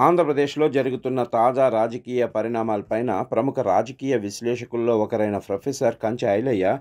ఆంధ్రప్రదేశ్లో జరుగుతున్న తాజా రాజకీయ పరిణామాలపైన ప్రముఖ రాజకీయ విశ్లేషకుల్లో ఒకరైన ప్రొఫెసర్ కంచె ఐలయ్య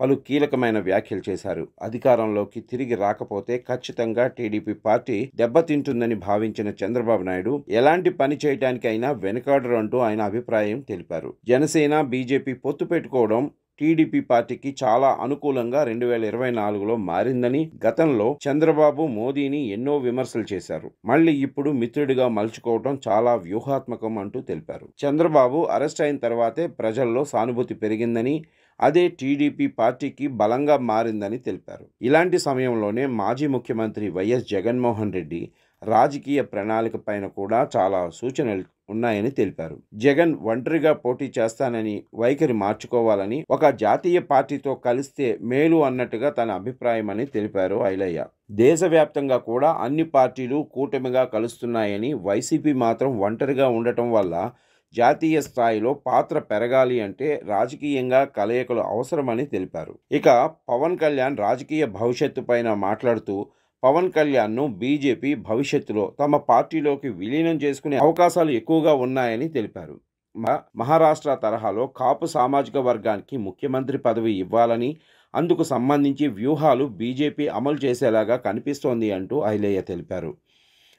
పలు కీలకమైన వ్యాఖ్యలు చేశారు. అధికారంలోకి తిరిగి రాకపోతే ఖచ్చితంగా టీడీపీ పార్టీ దెబ్బతింటుందని భావించిన చంద్రబాబు నాయుడు ఎలాంటి పని చేయడానికైనా వెనుకాడరు అంటూ ఆయన అభిప్రాయం తెలిపారు. జనసేన, బీజేపీ పొత్తు పెట్టుకోవడం టీడీపీ పార్టీకి చాలా అనుకూలంగా 2024లో మారిందని, గతంలో చంద్రబాబు, మోదీని ఎన్నో విమర్శలు చేశారు. మళ్ళీ ఇప్పుడు మిత్రుడిగా మలుచుకోవడం చాలా వ్యూహాత్మకం అంటూ తెలిపారు. చంద్రబాబు అరెస్ట్ అయిన తర్వాతే ప్రజల్లో సానుభూతి పెరిగిందని, అదే టీడీపీ పార్టీకి బలంగా మారిందని తెలిపారు. ఇలాంటి సమయంలోనే మాజీ ముఖ్యమంత్రి వైఎస్ జగన్మోహన్ రెడ్డి రాజకీయ ప్రణాళిక పైన కూడా చాలా సూచనలు ఉన్నాయని తెలిపారు. జగన్ ఒంటరిగా పోటీ చేస్తానని వైఖరి మార్చుకోవాలని, ఒక జాతీయ పార్టీతో కలిస్తే మేలు అన్నట్టుగా తన అభిప్రాయమని తెలిపారు ఐలయ్య. దేశవ్యాప్తంగా కూడా అన్ని పార్టీలు కూటమిగా కలుస్తున్నాయని, వైసీపీ మాత్రం ఒంటరిగా ఉండటం వల్ల జాతీయ స్థాయిలో పాత్ర పెరగాలి అంటే రాజకీయంగా కలయికలు అవసరమని తెలిపారు. ఇక పవన్ కళ్యాణ్ రాజకీయ భవిష్యత్తు పైన మాట్లాడుతూ, పవన్ కళ్యాణ్ను బీజేపీ భవిష్యత్తులో తమ పార్టీలోకి విలీనం చేసుకునే అవకాశాలు ఎక్కువగా ఉన్నాయని తెలిపారు. మహారాష్ట్ర తరహాలో కాపు సామాజిక వర్గానికి ముఖ్యమంత్రి పదవి ఇవ్వాలని, అందుకు సంబంధించి వ్యూహాలు బీజేపీ అమలు చేసేలాగా కనిపిస్తోంది అంటూ ఐలయ్య తెలిపారు.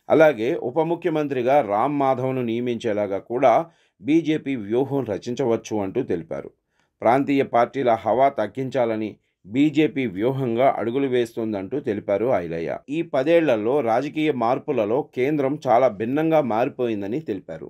అలాగే ఉప ముఖ్యమంత్రిగా రామ్ మాధవ్ను నియమించేలాగా కూడా బీజేపీ వ్యూహం రచించవచ్చు అంటూ తెలిపారు. ప్రాంతీయ పార్టీల హవా తగ్గించాలని బీజేపీ వ్యూహంగా అడుగులు వేస్తోందంటూ తెలిపారు ఐలయ్య. ఈ 10 ఏళ్లలో రాజకీయ మార్పులలో కేంద్రం చాలా భిన్నంగా మారిపోయిందని తెలిపారు.